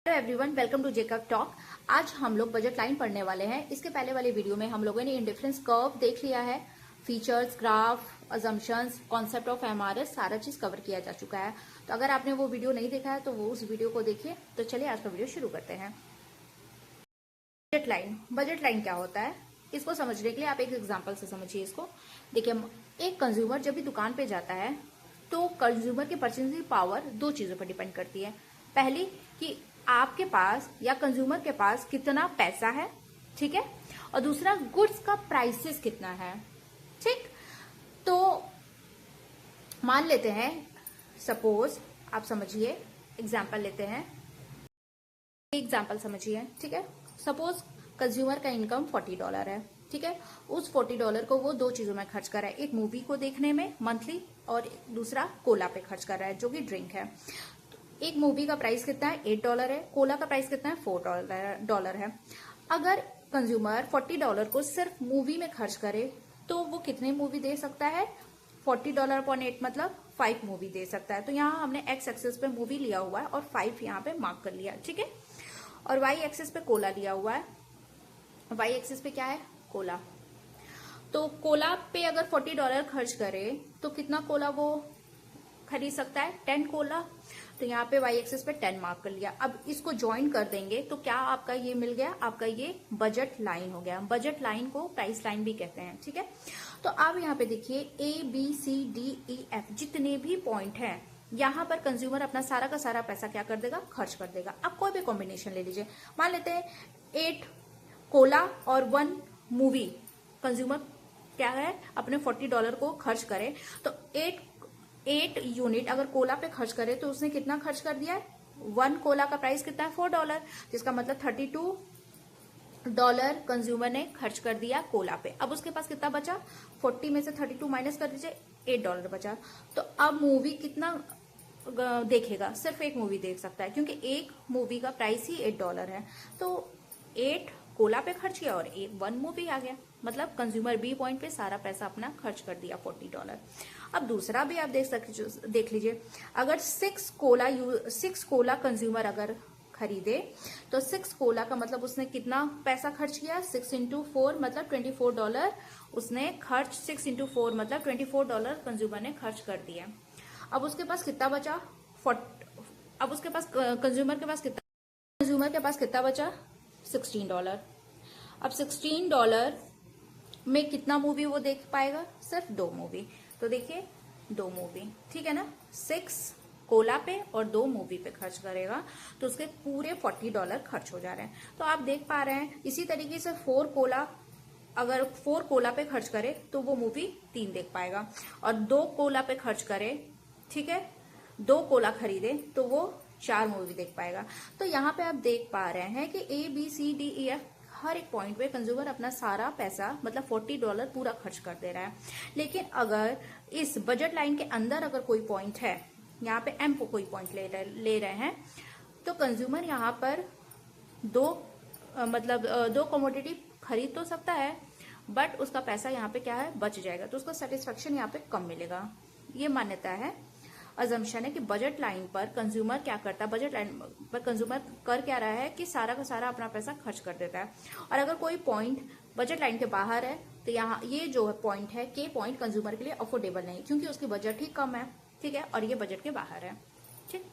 Hello everyone, welcome to Jacob talk. आज हम लोग बजट लाइन पढ़ने वाले हैं। इसके पहले वाले वीडियो में हम लोगों ने इंडिफरेंस कर्व देख लिया है, features, graph, assumptions, concept of MRS, सारा चीज कवर किया जा चुका है। तो अगर आपने वो वीडियो नहीं देखा है तो वो उस वीडियो को देखिए। तो चलिए आज का वीडियो शुरू करते हैं। बजट लाइन क्या होता है, इसको समझने के लिए आप एक एग्जाम्पल से समझिए इसको। देखिए, एक कंज्यूमर जब भी दुकान पे जाता है तो कंज्यूमर की परचेसिंग पावर दो चीजों पर डिपेंड करती है। पहली कि आपके पास या कंज्यूमर के पास कितना पैसा है, ठीक है, और दूसरा गुड्स का प्राइसेस कितना है। ठीक, तो मान लेते हैं, सपोज आप समझिए, एग्जाम्पल लेते हैं, एग्जाम्पल समझिए, ठीक है। सपोज कंज्यूमर का इनकम $40 है, ठीक है। उस $40 को वो दो चीजों में खर्च कर रहा है, एक मूवी को देखने में मंथली और दूसरा कोला पे खर्च कर रहा है जो कि ड्रिंक है। एक मूवी का प्राइस कितना है, $8 है, कोला का प्राइस कितना है, $4 है। अगर कंज्यूमर $40 को सिर्फ मूवी में खर्च करे तो वो कितने मूवी दे सकता है, $40/8 मतलब 5 मूवी दे सकता है। तो यहाँ हमने एक्स एक्सिस पे मूवी लिया हुआ है और 5 यहाँ पे मार्क कर लिया, ठीक है। और वाई एक्सिस पे कोला लिया हुआ है, वाई एक्सिस पे क्या है, कोला। तो कोला पे अगर $40 खर्च करे तो कितना कोला वो खरीद सकता है, 10 कोला। तो यहाँ पे वाई एक्सिस पे 10 मार्क कर लिया। अब इसको ज्वाइन कर देंगे तो क्या आपका ये मिल गया, आपका ये बजट लाइन हो गया। बजट लाइन को प्राइस लाइन भी कहते हैं, ठीक है। तो अब यहाँ पे देखिए ABCDEF जितने भी पॉइंट हैं, यहाँ पर कंज्यूमर अपना सारा का सारा पैसा क्या कर देगा, खर्च कर देगा। अब कोई भी कॉम्बिनेशन ले लीजिए, मान लेते हैं 8 कोला और 1 मूवी। कंज्यूमर क्या है, अपने $40 को खर्च करे तो 8 यूनिट अगर कोला पे खर्च करे तो उसने कितना खर्च कर दिया है, 1 कोला का प्राइस कितना है, $4, जिसका मतलब $32 कंज्यूमर ने खर्च कर दिया कोला पे। अब उसके पास कितना बचा, 40 में से 32 माइनस कर दीजिए, $8 बचा। तो अब मूवी कितना देखेगा, सिर्फ एक मूवी देख सकता है क्योंकि एक मूवी का प्राइस ही $8 है। तो 8 कोला पे खर्च किया और 1 मूवी आ गया, मतलब कंज्यूमर बी पॉइंट पे सारा पैसा अपना खर्च कर दिया, $40। अब दूसरा भी आप देख लीजिए, अगर 6 कोला कंज्यूमर अगर खरीदे तो 6 कोला का मतलब उसने कितना पैसा खर्च किया, 6 × 4 मतलब $24 उसने खर्च, 6 × 4 मतलब $24 कंज्यूमर ने खर्च कर दिया। अब उसके पास कितना बचा, अब उसके पास कंज्यूमर के पास कितना बचा, $16। अब $16 में कितना मूवी वो देख पाएगा, सिर्फ 2 मूवी। तो देखिए 2 मूवी, ठीक है ना, 6 कोला पे और 2 मूवी पे खर्च करेगा तो उसके पूरे $40 खर्च हो जा रहे हैं। तो आप देख पा रहे हैं, इसी तरीके से 4 कोला पे खर्च करे तो वो मूवी 3 देख पाएगा, और 2 कोला पे खर्च करे, ठीक है, 2 कोला खरीदे तो वो 4 मूवी देख पाएगा। तो यहाँ पे आप देख पा रहे हैं कि ABCDEF हर एक पॉइंट पे कंज्यूमर अपना सारा पैसा मतलब $40 पूरा खर्च कर दे रहा है। लेकिन अगर इस बजट लाइन के अंदर अगर कोई पॉइंट है, यहाँ पे M को कोई पॉइंट ले रहे हैं, तो कंज्यूमर यहाँ पर दो कमोडिटी खरीद तो सकता है बट उसका पैसा यहाँ पे क्या है, बच जाएगा, तो उसको सेटिस्फेक्शन यहाँ पे कम मिलेगा। ये मान्यता है, अजम्पशन है कि बजट लाइन पर कंज्यूमर क्या करता है, बजट लाइन पर कंज्यूमर कर क्या रहा है कि सारा का सारा अपना पैसा खर्च कर देता है। और अगर कोई पॉइंट बजट लाइन के बाहर है तो यहाँ ये जो पॉइंट है, के पॉइंट कंज्यूमर के लिए अफोर्डेबल नहीं क्योंकि उसकी बजट ही कम है, ठीक है, और ये बजट के बाहर है, ठीक।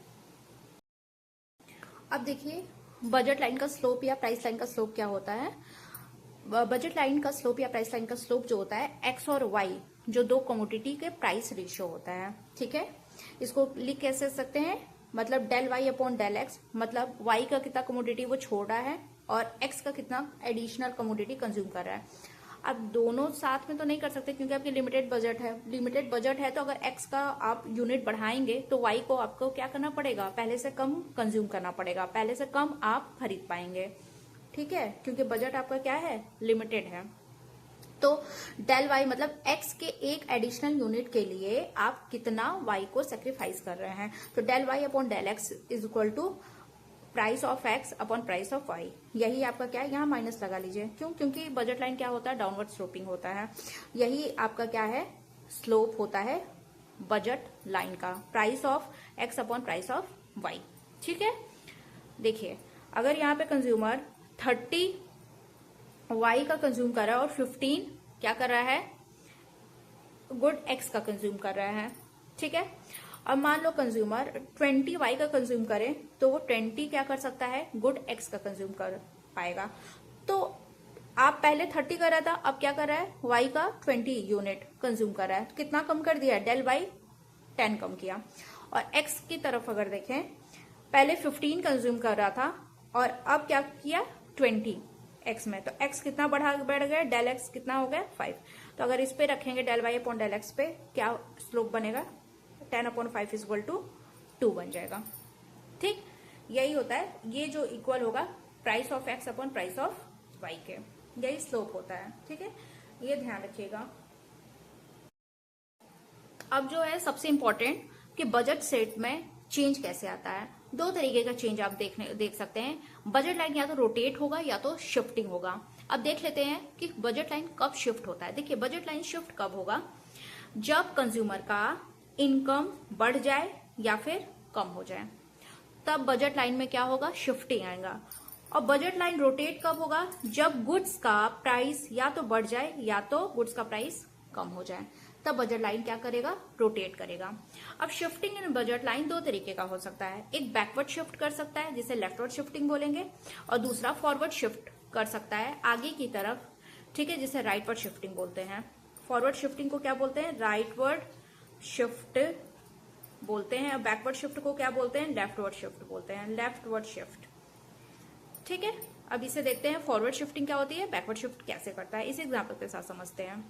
अब देखिए बजट लाइन का स्लोप या प्राइस लाइन का स्लोप क्या होता है। बजट लाइन का स्लोप या प्राइस लाइन का स्लोप जो होता है, एक्स और वाई जो 2 कमोडिटी के प्राइस रेशियो होता है, ठीक है। इसको लिख कैसे सकते हैं, मतलब del y/del x, मतलब y का कितना कमोडिटी वो छोड़ रहा है और x का कितना एडिशनल कमोडिटी कंज्यूम कर रहा है। अब दोनों साथ में तो नहीं कर सकते क्योंकि आपकी लिमिटेड बजट है तो अगर x का आप यूनिट बढ़ाएंगे तो y को आपको क्या करना पड़ेगा, पहले से कम कंज्यूम करना पड़ेगा, पहले से कम आप खरीद पाएंगे, ठीक है, क्योंकि बजट आपका क्या है, लिमिटेड है। तो डेल वाई मतलब x के एक एडिशनल यूनिट के लिए आप कितना y को सेक्रीफाइस कर रहे हैं। तो del y/del x is equal to price of x upon price of y। यही आपका क्या है, यहाँ माइनस लगा लीजिए, क्यों, क्योंकि बजट लाइन क्या होता है, डाउनवर्ड स्लोपिंग होता है। यही आपका क्या है, स्लोप होता है बजट लाइन का, price of x upon price of y, ठीक है। देखिए अगर यहाँ पे कंज्यूमर 30 वाई का कंज्यूम कर रहा है और 15 क्या कर रहा है, गुड एक्स का कंज्यूम कर रहा है, ठीक है। अब मान लो कंज्यूमर 20 वाई का कंज्यूम करे तो वो 20 क्या कर सकता है, गुड एक्स का कंज्यूम कर पाएगा। तो आप पहले 30 कर रहा था, अब क्या कर रहा है, वाई का 20 यूनिट कंज्यूम कर रहा है, तो कितना कम कर दिया, डेल बाई 10 कम किया। और एक्स की तरफ अगर देखें, पहले 15 कंज्यूम कर रहा था और अब क्या किया 20 एक्स में, तो एक्स कितना बढ़ गया, डेल एक्स कितना हो गया 5। तो अगर इस पे रखेंगे del y upon del x पे, क्या स्लोप बनेगा, 10/5 इक्वल टू 2 बन जाएगा। ठीक, यही होता है, ये जो इक्वल होगा price of x upon price of y के, यही स्लोप होता है। ठीक है, ये ध्यान रखिएगा। अब जो है सबसे इंपॉर्टेंट कि बजट सेट में चेंज कैसे आता है। दो तरीके का चेंज आप देख सकते हैं, बजट लाइन या तो रोटेट होगा या तो शिफ्टिंग होगा। अब देख लेते हैं कि बजट लाइन कब शिफ्ट होता है। देखिए बजट लाइन शिफ्ट कब होगा, जब कंज्यूमर का इनकम बढ़ जाए या फिर कम हो जाए, तब बजट लाइन में क्या होगा, शिफ्टिंग आएगा। और बजट लाइन रोटेट कब होगा, जब गुड्स का प्राइस या तो बढ़ जाए या तो गुड्स का प्राइस कम हो जाए, तब बजट लाइन क्या करेगा, रोटेट करेगा। अब शिफ्टिंग इन बजट लाइन दो तरीके का हो सकता है, एक बैकवर्ड शिफ्ट कर सकता है जिसे लेफ्टवर्ड शिफ्टिंग बोलेंगे, और दूसरा फॉरवर्ड शिफ्ट कर सकता है आगे की तरफ, ठीक है, जिसे राइटवर्ड शिफ्टिंग बोलते हैं। फॉरवर्ड शिफ्टिंग को क्या बोलते हैं, राइटवर्ड शिफ्ट बोलते हैं, और बैकवर्ड शिफ्ट को क्या बोलते हैं, लेफ्टवर्ड शिफ्ट बोलते हैं, लेफ्टवर्ड शिफ्ट। ठीक है, अब इसे देखते हैं फॉरवर्ड शिफ्टिंग क्या होती है, बैकवर्ड शिफ्ट कैसे करता है, इस एग्जाम्पल के साथ समझते हैं।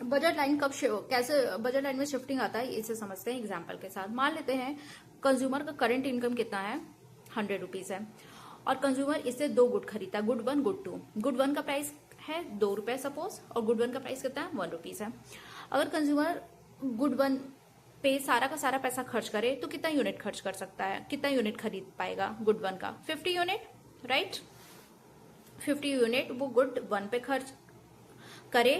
बजट लाइन कब कैसे बजट लाइन में शिफ्टिंग आता है, इसे समझते हैं एग्जाम्पल के साथ। मान लेते हैं कंज्यूमर का करंट इनकम कितना है, 100 रुपीज है, और कंज्यूमर इससे 2 गुड खरीदता है, गुड 1 गुड 2। गुड 1 का प्राइस है 2 रुपए सपोज, और गुड 1 का प्राइस कितना है, 1 रुपीज है। अगर कंज्यूमर गुड 1 पे सारा का सारा पैसा खर्च करे तो कितना यूनिट खर्च कर सकता है, कितना यूनिट खरीद पाएगा गुड 1 का, 50 यूनिट, राइट। 50 यूनिट वो गुड 1 पे खर्च करे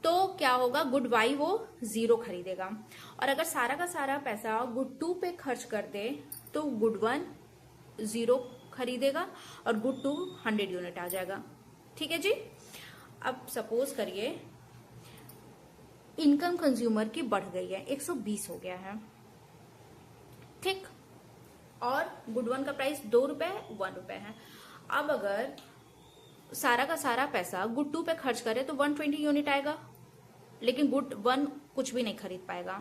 तो क्या होगा, गुड वाई वो 0 खरीदेगा। और अगर सारा का सारा पैसा गुड 2 पे खर्च कर दे तो गुड 1 0 खरीदेगा और गुड 2 100 यूनिट आ जाएगा। ठीक है जी। अब सपोज करिए इनकम कंज्यूमर की बढ़ गई है, 120 हो गया है, ठीक, और गुड 1 का प्राइस 2 रुपए 1 रुपए है। अब अगर सारा का सारा पैसा गुड 2 पे खर्च करे तो 120 यूनिट आएगा, लेकिन गुड 1 कुछ भी नहीं खरीद पाएगा।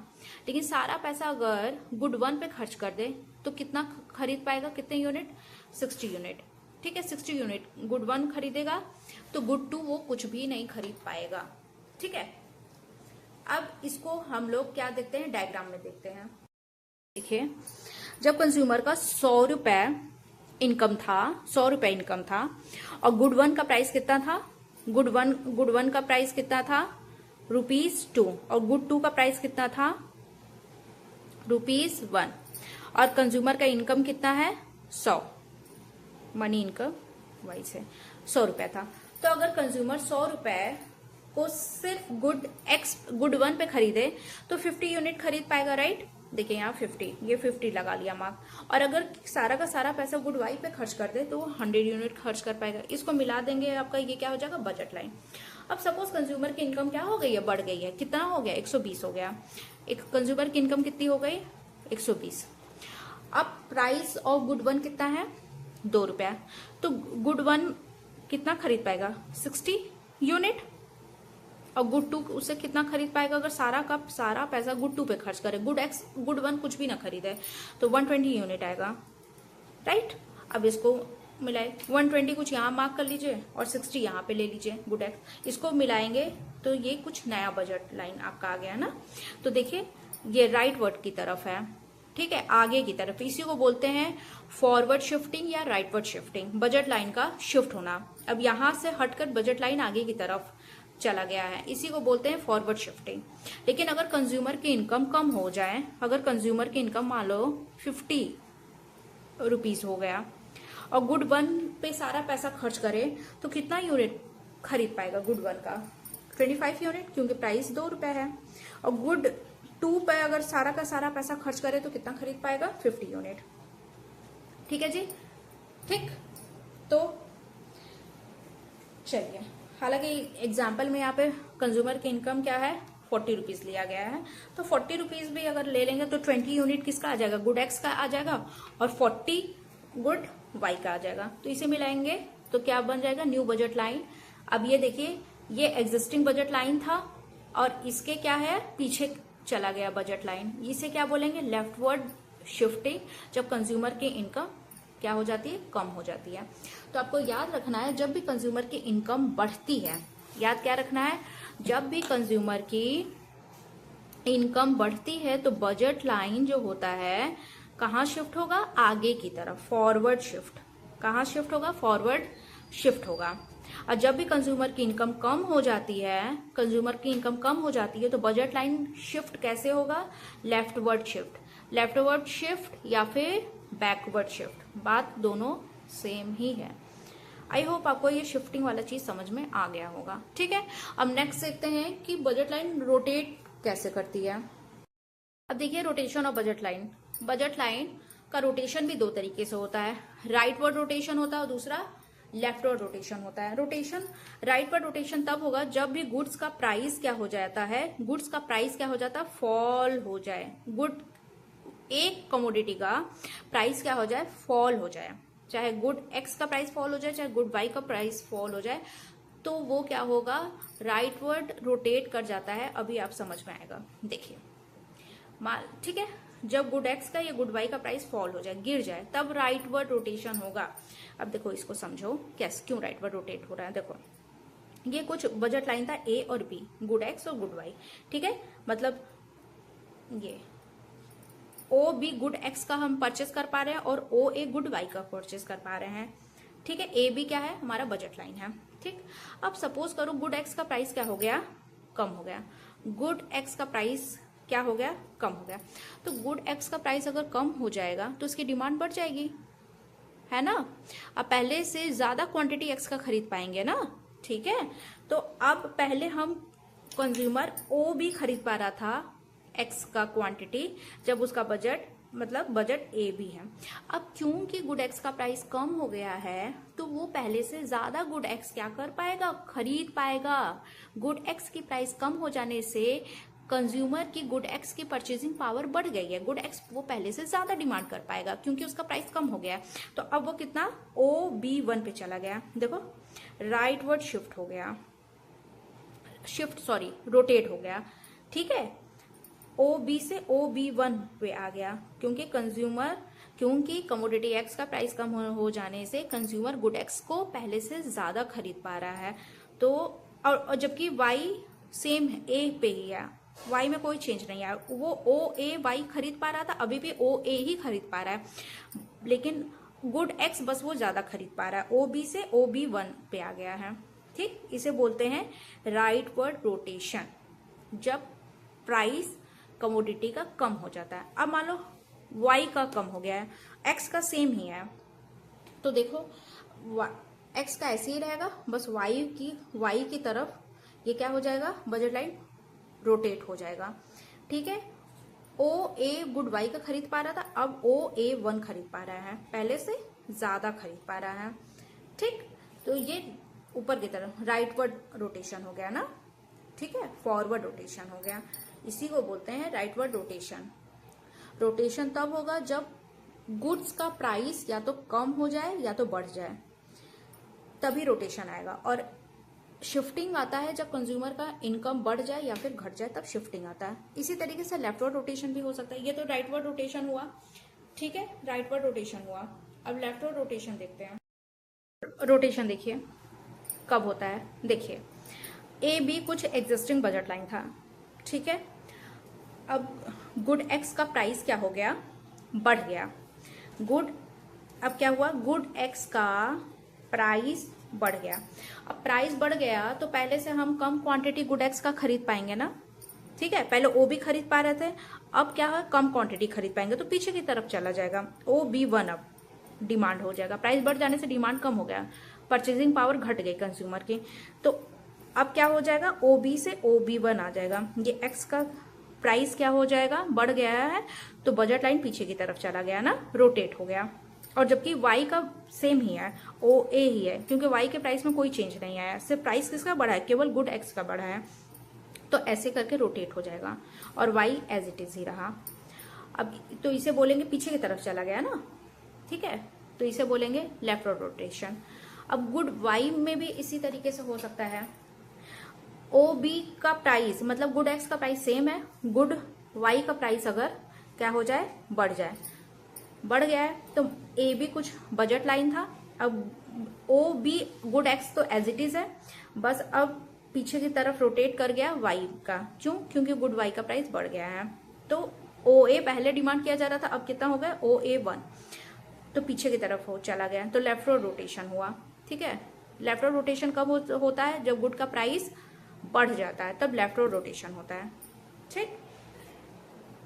लेकिन सारा पैसा अगर गुड 1 पे खर्च कर दे तो कितना खरीद पाएगा, कितने यूनिट, 60 यूनिट। ठीक है, 60 यूनिट गुड 1 खरीदेगा तो गुड 2 वो कुछ भी नहीं खरीद पाएगा। ठीक है, अब इसको हम लोग क्या देखते हैं, डायग्राम में देखते हैं। देखिए जब कंज्यूमर का 100 रुपए इनकम था, 100 रुपए इनकम था, और गुड 1 का प्राइस कितना था, गुड वन का प्राइस कितना था, ₹2, और गुड 2 का प्राइस कितना था, ₹1, और कंज्यूमर का इनकम कितना है 100, मनी इनकम वाइज है 100 रुपए था। तो अगर कंज्यूमर 100 रुपए को सिर्फ गुड 1 पे खरीदे तो 50 यूनिट खरीद पाएगा, राइट। देखिए यहाँ 50, ये 50 लगा लिया मार्क। और अगर सारा का सारा पैसा गुड वाई पे खर्च कर दे तो वो 100 यूनिट खर्च कर पाएगा। इसको मिला देंगे, आपका ये क्या हो जाएगा, बजट लाइन। अब सपोज कंज्यूमर की इनकम क्या हो गई है, बढ़ गई है, कितना हो गया, 120 हो गया। एक कंज्यूमर की इनकम कितनी हो गई, 120। अब प्राइस ऑफ गुड 1 कितना है, 2 रुपया, तो गुड 1 कितना खरीद पाएगा, 60 यूनिट, और गुड 2 उससे कितना खरीद पाएगा, अगर सारा का सारा पैसा गुड 2 पे खर्च करे, गुड 1 कुछ भी ना खरीदे तो 120 यूनिट आएगा, राइट। अब इसको मिलाए, 120 कुछ यहाँ मार्क कर लीजिए और 60 यहाँ पे ले लीजिए गुड एक्स, इसको मिलाएंगे तो ये कुछ नया बजट लाइन आपका आ गया ना। तो देखिए ये राइट वर्ड की तरफ है, ठीक है, आगे की तरफ, इसी को बोलते हैं फॉरवर्ड शिफ्टिंग या राइटवर्ड शिफ्टिंग, बजट लाइन का शिफ्ट होना। अब यहां से हटकर बजट लाइन आगे की तरफ चला गया है, इसी को बोलते हैं फॉरवर्ड शिफ्टिंग। लेकिन अगर कंज्यूमर की इनकम कम हो जाए, अगर कंज्यूमर की इनकम मान लो 50 रुपीज हो गया और गुड 1 पे सारा पैसा खर्च करे तो कितना यूनिट खरीद पाएगा गुड 1 का, 25 यूनिट, क्योंकि प्राइस 2 रुपए है। और गुड 2 पे अगर सारा का सारा पैसा खर्च करे तो कितना खरीद पाएगा, 50 यूनिट। ठीक है जी, ठीक। तो चलिए, हालांकि एग्जाम्पल में यहाँ पे कंज्यूमर की इनकम क्या है, 40 रुपीज लिया गया है। तो 40 रुपीज भी अगर ले लेंगे तो 20 यूनिट किसका आ जाएगा, गुड एक्स का आ जाएगा, और 40 गुड वाई का आ जाएगा। तो इसे मिलाएंगे तो क्या बन जाएगा, न्यू बजट लाइन। अब ये देखिए, ये एग्जिस्टिंग बजट लाइन था और इसके क्या है, पीछे चला गया बजट लाइन। इसे क्या बोलेंगे, लेफ्टवर्ड शिफ्टिंग, जब कंज्यूमर की इनकम क्या हो जाती है, कम हो जाती है। तो आपको याद रखना है, जब भी कंज्यूमर की इनकम बढ़ती है, याद क्या रखना है, जब भी कंज्यूमर की इनकम बढ़ती है तो बजट लाइन जो होता है कहाँ शिफ्ट होगा, आगे की तरफ, फॉरवर्ड शिफ्ट। कहाँ शिफ्ट होगा, फॉरवर्ड शिफ्ट होगा। और जब भी कंज्यूमर की इनकम कम हो जाती है, कंज्यूमर की इनकम कम हो जाती है तो बजट लाइन शिफ्ट कैसे होगा, लेफ्टवर्ड शिफ्ट। लेफ्टवर्ड शिफ्ट या फिर बैकवर्ड शिफ्ट, बात दोनों सेम ही है। आई होप आपको ये शिफ्टिंग वाला चीज समझ में आ गया होगा। ठीक है, अब नेक्स्ट देखते हैं कि बजट लाइन रोटेट कैसे करती है। अब देखिए, rotation of budget line. Budget line का रोटेशन भी दो तरीके से होता है, राइटवर्ड रोटेशन होता है और दूसरा लेफ्टवर्ड रोटेशन होता है। रोटेशन, राइटवर्ड रोटेशन तब होगा जब भी गुड्स का प्राइस क्या हो जाता है, गुड्स का प्राइस क्या हो जाता है, फॉल हो जाए। गुड, एक कमोडिटी का प्राइस क्या हो जाए, फॉल हो जाए। चाहे गुड एक्स का प्राइस फॉल हो जाए, चाहे गुड वाई का प्राइस फॉल हो जाए, तो वो क्या होगा, राइटवर्ड रोटेट कर जाता है। अभी आप समझ में आएगा, देखिए। ठीक है, जब गुड एक्स का या गुड वाई का प्राइस फॉल हो जाए, गिर जाए, तब राइटवर्ड रोटेशन होगा। अब देखो, इसको समझो कैसे, क्यों राइटवर्ड रोटेट हो रहा है। देखो, ये कुछ बजट लाइन था ए और बी, गुड एक्स और गुड वाई। ठीक है, मतलब ये ओ बी गुड एक्स का हम परचेस कर पा रहे हैं और ओ ए गुड वाई का परचेस कर पा रहे हैं। ठीक है, ए बी क्या है, हमारा बजट लाइन है। ठीक, अब सपोज करो गुड एक्स का प्राइस क्या हो गया, कम हो गया। गुड एक्स का प्राइस क्या हो गया, कम हो गया। तो गुड एक्स का प्राइस अगर कम हो जाएगा तो उसकी डिमांड बढ़ जाएगी, है ना। अब पहले से ज्यादा क्वांटिटी एक्स का खरीद पाएंगे ना। ठीक है, तो अब पहले हम कंज्यूमर ओ भी खरीद पा रहा था एक्स का क्वांटिटी, जब उसका बजट, मतलब बजट ए भी है। अब क्योंकि गुड एक्स का प्राइस कम हो गया है तो वो पहले से ज्यादा गुड एक्स क्या कर पाएगा, खरीद पाएगा। गुड एक्स की प्राइस कम हो जाने से कंज्यूमर की गुड एक्स की परचेजिंग पावर बढ़ गई है। गुड एक्स वो पहले से ज्यादा डिमांड कर पाएगा क्योंकि उसका प्राइस कम हो गया है। तो अब वो कितना, OB1 पे चला गया। देखो, राइटवर्ड शिफ्ट हो गया, रोटेट हो गया। ठीक है, OB से OB1 पे आ गया क्योंकि कमोडिटी एक्स का प्राइस कम हो जाने से कंज्यूमर गुड एक्स को पहले से ज्यादा खरीद पा रहा है। तो और जबकि वाई सेम ए पे ही है, वाई में कोई चेंज नहीं है। वो OA वाई खरीद पा रहा था, अभी भी OA ही खरीद पा रहा है, लेकिन गुड एक्स बस वो ज्यादा खरीद पा रहा है, OB से OB1 पे आ गया है। ठीक, इसे बोलते हैं राइटवर्ड रोटेशन, जब प्राइस कमोडिटी का कम हो जाता है। अब मान लो वाई का कम हो गया है, एक्स का सेम ही है, तो देखो एक्स का ऐसे ही रहेगा, बस वाई की तरफ ये क्या हो जाएगा, बजट लाइन रोटेट हो जाएगा। ठीक है, OA गुड वाई का खरीद पा रहा था, अब OA1 खरीद पा रहा है, पहले से ज्यादा खरीद पा रहा है। ठीक, तो ये ऊपर की तरफ राइटवर्ड रोटेशन हो गया ना। ठीक है, फॉरवर्ड रोटेशन हो गया, इसी को बोलते हैं राइटवर्ड रोटेशन। रोटेशन तब होगा जब गुड्स का प्राइस या तो कम हो जाए या तो बढ़ जाए, तभी रोटेशन आएगा। और शिफ्टिंग आता है जब कंज्यूमर का इनकम बढ़ जाए या फिर घट जाए, तब शिफ्टिंग आता है। इसी तरीके से लेफ्टवर्ड रोटेशन भी हो सकता है। ये तो राइटवर्ड रोटेशन हुआ। ठीक है, राइटवर्ड रोटेशन हुआ। अब लेफ्टवर्ड रोटेशन देखते हैं। रोटेशन देखिए कब होता है, देखिए AB कुछ एग्जिस्टिंग बजट लाइन था। ठीक है, अब गुड एक्स का प्राइस क्या हो गया, बढ़ गया। अब क्या हुआ, गुड एक्स का प्राइस बढ़ गया। अब प्राइस बढ़ गया तो पहले से हम कम क्वांटिटी गुड एक्स का खरीद पाएंगे ना। ठीक है, पहले OB खरीद पा रहे थे, अब क्या है, कम क्वांटिटी खरीद पाएंगे तो पीछे की तरफ चला जाएगा। OB1 अब डिमांड हो जाएगा, प्राइस बढ़ जाने से डिमांड कम हो गया, परचेजिंग पावर घट गई कंज्यूमर की। तो अब क्या हो जाएगा, OB से OB1 आ जाएगा। ये एक्स का प्राइस क्या हो जाएगा, बढ़ गया है, तो बजट लाइन पीछे की तरफ चला गया ना, रोटेट हो गया। और जबकि वाई का सेम ही है, ओ ए ही है, क्योंकि वाई के प्राइस में कोई चेंज नहीं आया, सिर्फ प्राइस किसका बढ़ा है, केवल गुड एक्स का बढ़ा है। तो ऐसे करके रोटेट हो जाएगा और वाई एज इट इज ही रहा। अब तो इसे बोलेंगे पीछे की तरफ चला गया ना, ठीक है, तो इसे बोलेंगे लेफ्ट रोटेशन। अब गुड वाई में भी इसी तरीके से हो सकता है। ओ बी का प्राइस मतलब गुड एक्स का प्राइस सेम है, गुड वाई का प्राइस अगर क्या हो जाए, बढ़ जाए, बढ़ गया है तो ए बी कुछ बजट लाइन था, अब ओ बी गुड एक्स तो एज इट इज है, बस अब पीछे की तरफ रोटेट कर गया वाई का, क्यों, क्योंकि गुड वाई का प्राइस बढ़ गया है। तो ओ ए पहले डिमांड किया जा रहा था, अब कितना हो गया, ओ ए 1, तो पीछे की तरफ हो चला गया, तो लेफ्ट रोटेशन हुआ। ठीक है, लेफ्ट रोटेशन कब होता है, जब गुड का प्राइस बढ़ जाता है, तब लेफ्ट रोटेशन होता है। ठीक।